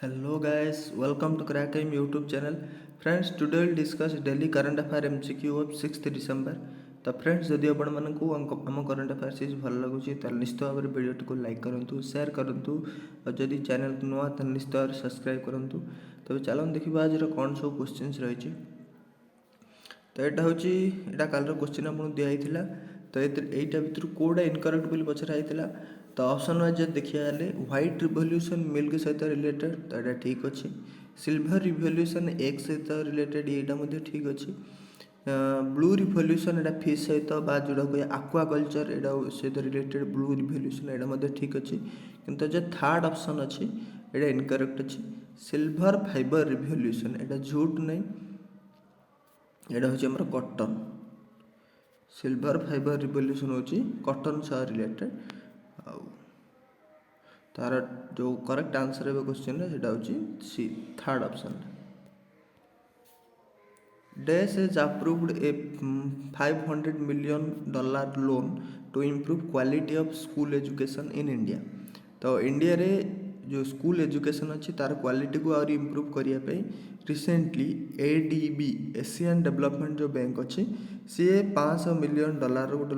Hello guys, welcome to Crackime YouTube channel. Friends, today we'll discuss daily current affair MCQ of 6th December. तो friends जदि आपको आम current affair series भल लगुच निश्चित भाव में वीडियो को लाइक करूँ शेयर करूँ और जदि चैनल को नुआ तो निश्चित भाव में सब्सक्राइब करूँ। तो चलो देखा आज कौन सब क्वेश्चन रही। तो यहाँ हूँ यहाँ कालर क्वेश्चन आपको दिखाई तो यहाँ भितर कौटा इनकरेक्ट बोली पचरा होता। तो ऑप्शन वाइज देखिए व्हाइट रिवोल्यूशन मिल्क सहित रिलेटेड तो यहाँ ठीक अच्छे। सिल्वर रिवोल्यूशन एग सहित रिलेटेड यहाँ ठीक अच्छे। ब्लू रिवोल्यूशन यहाँ फिश सहित जोड़ा कहे आक्वाकल्चर यहाँ सहित रिलेटेड ब्लू रिवोल्यूशन यहाँ ठीक अच्छे। किंतु जो थर्ड ऑप्शन अच्छी यहाँ इनकरेक्ट अच्छे। सिल्वर फाइबर रिवोल्यूशन यहाँ झूठ नहीं, यहाँ हूँ आम कटन। सिल्वर फाइबर रिवोल्यूशन हूँ कटन सह रिलेटेड। तार जो करेक्ट आंसर है क्वेश्चन है हूँ C third option. Dash has approved a $500 million loan to improve quality of school education in India। तो इंडिया रे जो स्कूल एजुकेशन अच्छी तार क्वालिटी को और इम्प्रूव करने रिसेंटली एडीबी एशियन डेवलपमेंट जो बैंक अच्छी सी $500 मिलियन गोटे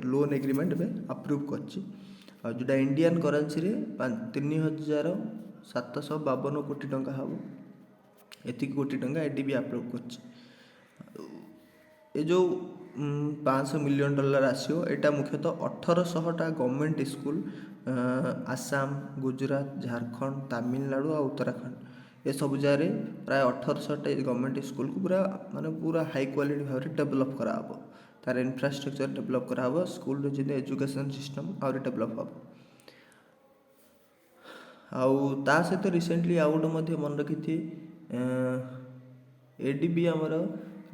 लोन एग्रीमेंट में अप्रूव कर जोटा इंडियन करेन्सी रे 3,752 कोटी टंका हम एति कोटी टंका एडीबी अप्रूव कर। ये जो $500 मिलियन आसो यहाँ मुख्यतः 1800टा गवर्नमेंट स्कूल आसाम, गुजरात, झारखंड, तमिलनाडु और उत्तराखंड ये सब जगह प्राय 1800टा गवर्नमेंट स्कूल को पूरा हाई क्वालिटी भाव में डेवलप कराब। तार इंफ्रास्ट्रक्चर डेवलप कराब, स्कूल जी एजुकेशन सिस्टम और डेवलप हम आ सहित रिसेंटली आउ गोटे मन रखी एडीबी आमर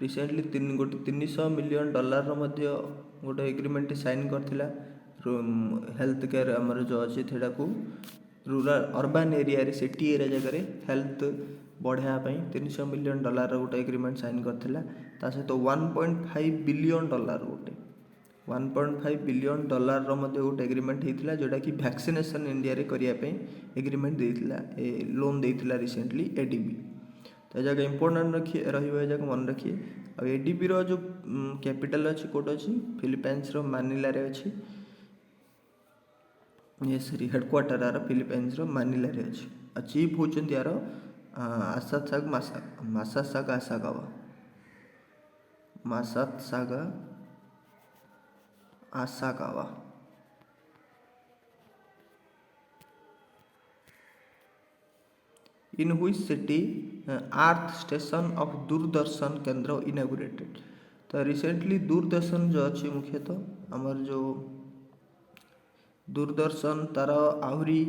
रिसेंटली गोटे $300 मिलियन गोटे एग्रीमेंट साइन करथिला हेल्थ केयर आमर जो अच्छे को rural urban area city area जगह हेल्थ बढ़ावाई $300 मिलियन गोटे एग्रीमेंट साइन करथिला। ता सहित $1.5 बिलियन गोटे $1.5 बिलियन गोटे एग्रीमेंट होता जोटा कि वैक्सीनेशन इंडिया रे करने एग्रीमेंट देता लोन देता रिसेंटली एडीबी। तो जगह इंपोर्टेंट रखिए रही मन रखिए। और एडीबी रो जो कैपिटल अच्छी कोट अच्छी फिलिपाइंस रो मानिला रे अच्छी। ये सरी हेडक्वार्टर यार फिलिपाइंस रो मानिला रे अच्छी। और चीफ होचंती यार आसासाग मासासाग आसागावा मासासागा आसागावा। इन हुई city earth station of Doordarshan केंद्र इनागुरेटेड। तो रिसेंटली दूरदर्शन जो अच्छी मुख्यतः आमर जो दूरदर्शन तार आहरी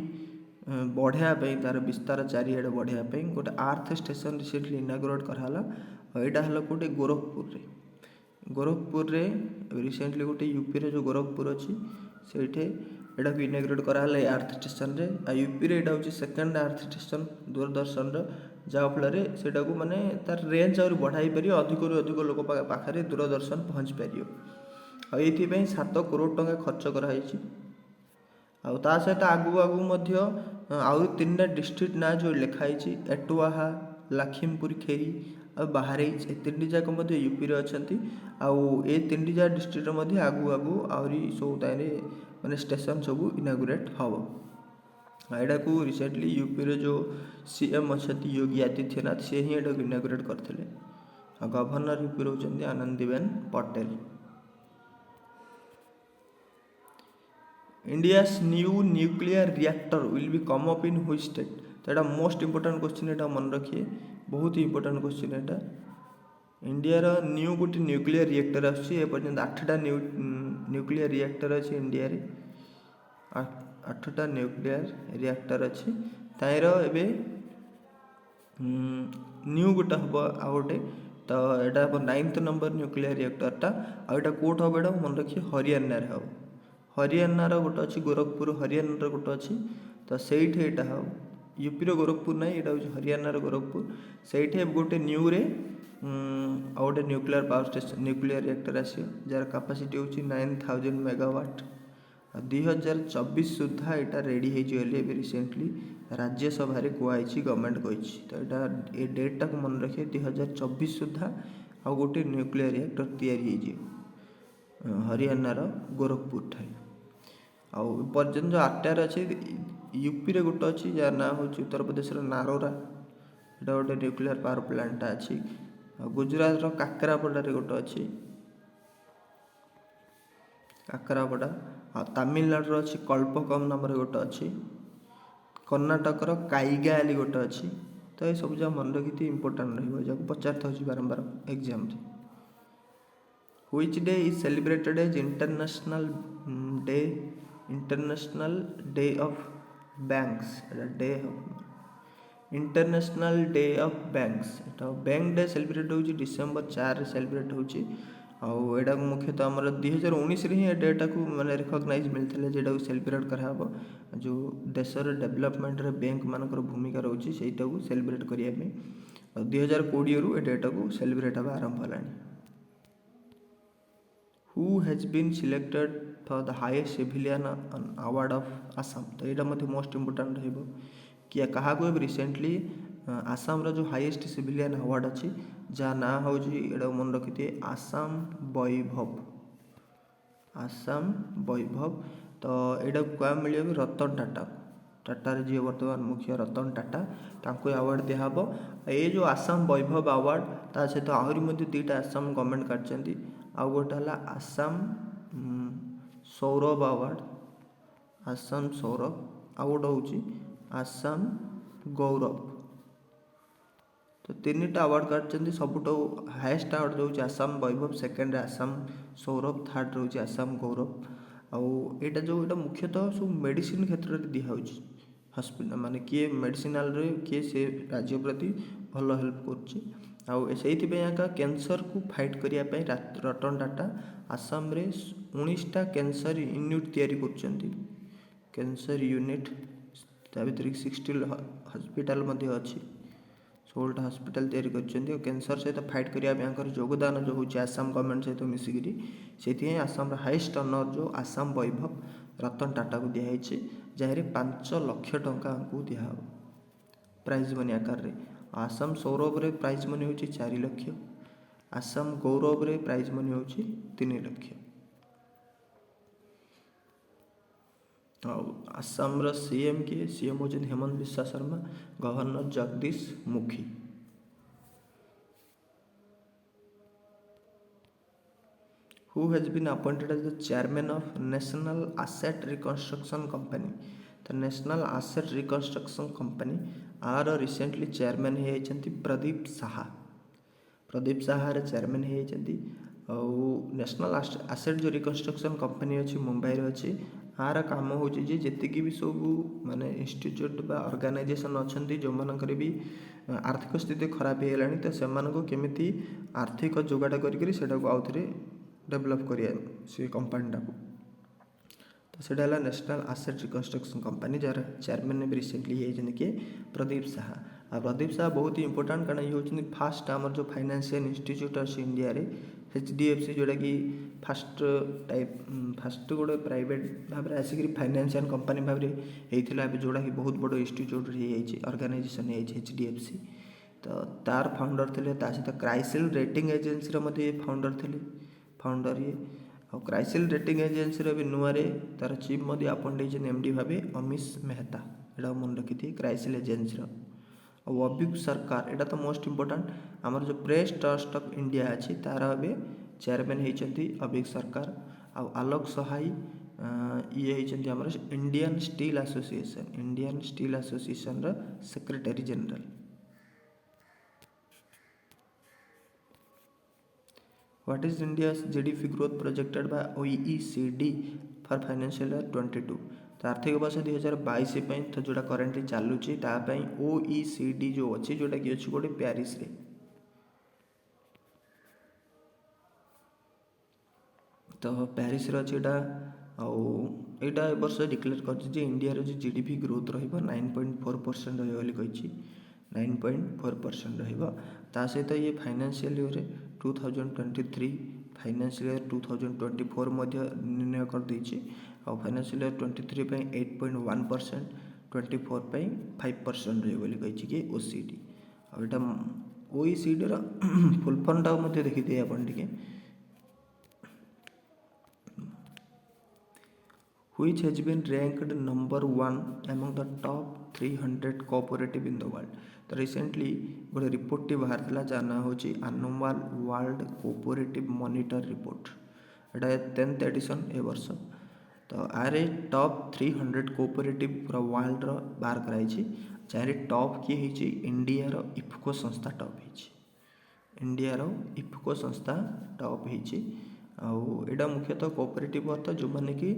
बढ़ावाई तार विस्तार चारिआडे बढ़ावाई गोटे अर्थ स्टेशन रिसेंटली इनागुरेट कराला। यहाँ है गोटे गोरखपुर रे रिसेंटली गोटे यूपी रे जो गोरखपुर अच्छी से यहाँ को इनाग्रेट कराला अर्थ स्टेशन रे। यूपी रे यहाँ हूँ सेकेंड अर्थ स्टेशन दूरदर्शन जहाँफल से माने तार रेंज और बढ़ाई पार अधिक अधिक लोक पाखे दूरदर्शन पहुँच पार। ये 7 करोड़ टंका खर्च कराई ता सहित आगू आगू आउ 3टा डिस्ट्रिक्ट ना जो लिखाई एटुआहा, लखीमपुर खेरी और बाहरेच ए 3टी जाक यूपी रे अच्छी। ये 3टी जा डिस्ट्रिक्ट आगू आगू आहरी सब तारे माने स्टेशन सब इनागुरेट हम। यहाँ को रिसेंटली यूपी रे जो सीएम अच्छा योगी आदित्यनाथ सी ही यहाँ इनागुरेट करते। गवर्नर यूपी होती Anandiben Patel. India's new nuclear reactor will be come up in which state. तो यहाँ मोस्ट इंपोर्टेंट क्वेश्चन यहाँ मन रखिए, बहुत ही इंपोर्टेंट क्वेश्चन यहाँ। इंडिया न्यू गोटे न्यूक्लियर रिएक्टर आपर्यंत 8टा न्यूक्लियर रिएक्टर अच्छी इंडिया रे 8टा न्यूक्लियर रिएक्टर अच्छी तार ए न्यू गोटे हम आ गोटे। तो यहाँ हम 9th नंबर न्यूक्लियर रिएक्टरटा आटा कौट हम यहाँ मन रखिए हरियाणा हम। हरियाणा गोटे अच्छी गोरखपुर हरियाणा गोटे अच्छी तो सहीठे यहाँ हम यूपी रो गोरखपुर ना यहाँ हूँ हरियाणा गोरखपुर से गोटे न्यू रे आ गोटे nuclear power station nuclear reactor आस जार कैपेसिटी हूँ 9000 मेगावाट। 2024 सुधा यहाँ रेडी होली रिसेंटली राज्यसभा कहुई गवर्नमेंट कही तो यहाँ ये डेटा को मन रखिए 2024 सुधा आ गोटे न्यूक्लियर रिएक्टर तैयारी हरियाणार गोरखपुर ठाई आपर्यंत जो 8टार अच्छे यूपी रे गोटे अच्छी जार ना हूँ उत्तर प्रदेश नारोरा यहाँ गोटे न्यूक्लियर पावर प्लांटा अच्छी गुजरात काकरापड़ारे गोटे अच्छी काकरापड़ा तमिलनाडु अच्छी कल्पकम नाम गोटे अच्छी कर्णाटकर काईगाली गोटे अच्छी तो ये सब जगह मन रखी इंपोर्टाट रहा पचार था बारंबार exam Which day is celebrated as International Day of Banks? International day of banks bank day celebrate हो डिसेम्बर 4 सेलिब्रेट होटा मुख्यतः आम 2019 ही डेटा को माने रिकग्नाइज मिलता जेटा सेलिब्रेट कराब जो देशर डेवलपमेंट रे बैंक मानकर भूमिका रोचे से सेलिब्रेट करने 2020 रु डेटा को सेलिब्रेट हाँ आरंभ Holani Who has been selected for the highest civilian award of Assam? तो यहाँ मत मोस्ट इम्पोर्टाट रहा क्या रिसेंटली आसाम रो जो हाईएस्ट सिविलियन अवार्ड अच्छी जहाँ ना हूँ मन रखी थी आसाम वैभव तो यहाँ क्या मिले रतन टाटा टाटा जी बर्तमान मुख्य रतन टाटा तांको अवार्ड दिहब ये जो आसाम वैभव अवार्ड ता सहित आहरी दुईटा आसाम गवर्नमेंट काटछंती आउ गोटे है आसाम सौरभ अवार्ड आसाम सौरभ आउ गोटे हूँ आसाम गौरव तो 3टा अवार्ड काटछंती सबुठ हाईएस्ट अवार्ड रोचे आसाम वैभव सेकेंड आसाम सौरभ थर्ड रोचे आसाम गौरव आउ एटा जो एटा मुख्यतः सब मेडिसिन क्षेत्र में दिया हॉस्पिटल माने किए मेडिसिनाल रे किए से राज्य प्रति भल हेल्प कर कैंसर को फाइट करने रतन टाटा आसाम रे 19टा कैंसर यूनिट तैयारी कर कैंसर यूनिट भर 60 हॉस्पिटल अच्छी 16टा हॉस्पिटल तैयारी कर कैंसर सहित फाइट करने योगदान जो होची आसाम गवर्नमेंट सहित मिसिकी से आसाम हाईएस्ट ऑनर जो आसाम वैभव रतन टाटा को दिखाई जहाँ 5 लाख टंका को दिहब प्राइज मनी आकार रे आसाम सौरभ रे प्राइज मनी होची 4 लाख आसाम गौरव रे प्राइज मनी होची 3 लाख आसाम रो सीएम के CM होचन Hemant Biswa Sharma governor Jagdish Mukhi Who has been appointed as the chairman of National Asset Reconstruction Company? तो नेशनल आसेट रिकन्स्ट्रक्शन कंपनी आर रिसेंटली चेयरमैन होती प्रदीप साहा चेयरमैन होती नेशनल आसेट जो रिकन्स्ट्रक्शन कंपनी अच्छी मुंबई अच्छी आर काम हो जी भी सब माने इंस्टीट्यूट बा ऑर्गेनाइजेशन अच्छा जो मानकर भी आर्थिक स्थिति खराब हो गलानी तो से केमिति आर्थिक जोगाड़ करके आउ थे डेवलप करिए से कंपनीटा को तो सेटा है national asset reconstruction company jar chairman ने भी रिसेंटली होती किए प्रदीप साहा प्रदीप साहा बहुत ही इंपोर्टाट कारण ये होती फास्ट आमर जो फाइनेंशियल इंस्टीट्यूट अच्छे इंडिया रे HDFC जोटा कि फास्ट गोटे प्राइवेट भाव में आसिक फाइनेंशियल कंपनी भाव में होता जोड़ा कि बहुत बड़ इंस्टीट्यूट ऑर्गेनाइजेशन HDFC तो तार फाउंडर थे सहित क्राइसिल रेटिंग एजेन्सी फाउंडर थे फाउंडर ये क्राइसिल रेटिंग एजेन्सी भी नुआ तार चीफ मध्य अपॉइंट MD भावे अमीश मेहता यहाँ मन रखी थी क्राइसिल एजेन्सी अभिक सरकार यहाँ तो मोस्ट इम्पोर्टाट आमर जो प्रेस ट्रस्ट ऑफ इंडिया अच्छी तार ए चेयरमैन होती अभिक सरकार आलोक सहाय ये होती Indian steel association secretary general What is India's GDP growth projected by OECD for financial year 22? तो आर्थिक वर्ष 2022 तो जोड़ा करेन्टली चलुची OECD जो अच्छी जोटा कि अच्छी गोटे प्यारिस रे तो प्यारिस रे अच्छी यहाँ वर्ष डिक्लेयर कर इंडिया जो GDP ग्रोथ रहिबा 9.4% रही 9.4% रहा सहित ये फाइनेंशियल ईयर 2023 फाइनेंशियल ईयर 2024 निर्णय कर ଆଉ फाइनेंशियल ईयर 23 ପାଇଁ 8.1%, 24 ପାଇଁ 5% ରହିବ ବୋଲି କହିଛି କି OECD। ଆଉ ଏଇଟା OECD ର ଫୁଲ୍ ଫର୍ମଟାକୁ ମଧ୍ୟ ଦେଖିଦିଏ ଆପଣ ଟିକେ, which has been ranked number 1 among the top 300 cooperative in the world। तो रिसेंटली गोटे रिपोर्टटी बाहर जा ना हूँ annual world cooperative monitor report, एटा 10th एडिशन ए वर्ष। तो आरे टॉप 300 कोऑपरेटिव पूरा वर्ल्ड रो बाहर कराई। चारि टॉप किए होइछि इंडिया रो इफको संस्था टॉप होइछि, इंडिया रो इफको संस्था टॉप होइछि। आउ एटा मुख्यतः कोऑपरेटिव अर्थ जो माने कि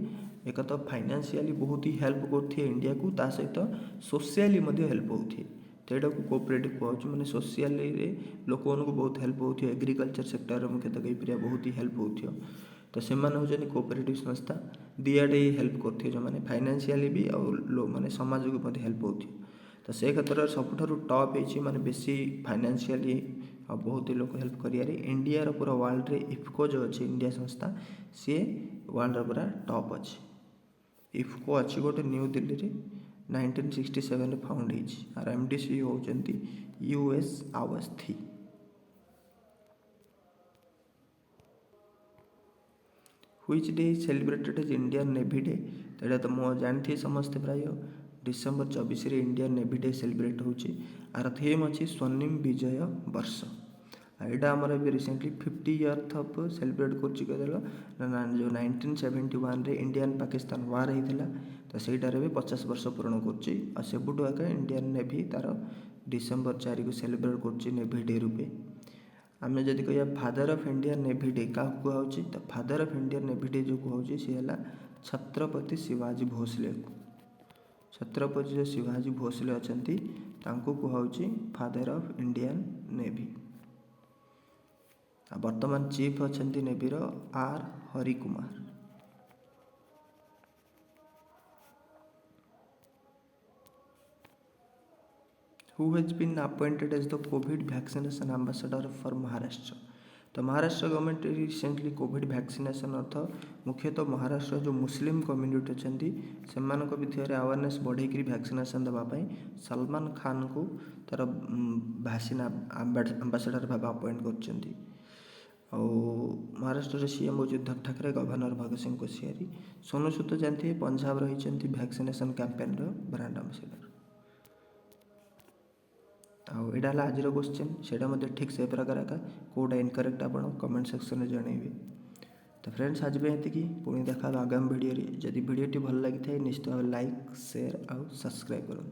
एक तो फाइनेंशियली बहुत ही हेल्प करथि इंडिया को, ता सहित सोशली मध्य हेल्प होथि। तो एटा को कोऑपरेटिव कहउछु, माने सोशली रे लोक को बहुत हेल्प होथि, एग्रीकल्चर सेक्टर रे मुख्यतः कहि परिया बहुत ही हेल्प होथि। तो से माने होजनि कोऑपरेटिव संस्था दियाडे हेल्प करथि, जो माने फाइनेंशियली भी और माने समाज को मध्य हेल्प होथि। तो से क्षेत्र सबुठारु टॉप होइछि, माने बेसी फाइनेंशियली आ बहुत ही लोग हेल्प करियारे इंडिया रो पूरा वर्ल्ड रे इफको जो अच्छे इंडिया संस्था सी वर्ल्ड रो पूरा टॉप अच्छे। इफको अच्छी गोटे न्यू दिल्ली रे 1967 रे फाउंड होइछि, आर एमडी होचंती US Awasthi. Which day celebrated as Indian Navy Day, तो तो मो जानथि समस्ते प्राय डिसेम्बर 24 रे इंडियन नेवी डे सेलिब्रेट होछि। आर थीम अच्छी स्वर्णिम विजय वर्ष। एटा आमर भी रिसेंटली 50 ईयर ऑफ सेलिब्रेट कर जो 1971 रे इंडियन पाकिस्तान वार होता, तो सहीटार भी 50 वर्ष पूर्ण कर इंडियन नेवी तार डिसेम्बर 4 को सेलिब्रेट कर नेवी डे रूपे। आम जदि कह father of Indian Navy day क्या कहुच्छे, तो father of Indian Navy day जो कहुच्छे सी है छत्रपति शिवाजी भोसले को। छत्रपति जो शिवाजी भोसले अच्छा कहुच्छे फादर ऑफ इंडियन नेवी। वर्तमान चीफ अच्छा नेवी रो R Harikumar. Who has been appointed as the COVID vaccination ambassador for Maharashtra? तो Maharashtra government recently covid vaccination अर्थ मुख्यतः महाराष्ट्र जो मुस्लिम कम्युनिटी अच्छा से विषय अवेयरनेस बढ़े वैक्सीनेशन देवाई सलमान खान को तार वैक्सीन आंबासाडर भाव अपॉइंट कर। महाराष्ट्र सीएम हूँ उद्धव ठाकरे, गवर्नर भगत सिंह कोश्यारी, सोनू सूद तो जानते हैं पंजाब रही वैक्सीनेशन कैंपेन ब्रांड आंबासाडर। आईटा है आज क्वेश्चन, से ठीक से प्रकार का कौटा इनकरेक्ट आप कमेंट सेक्शन में जनइबे। तो फ्रेंड्स आज भी ये पुणी देखा आगामी वीडियो। जदि वीडियोटी भल लगी था निश्चित भाव लाइक शेयर और सब्सक्राइब करूँ।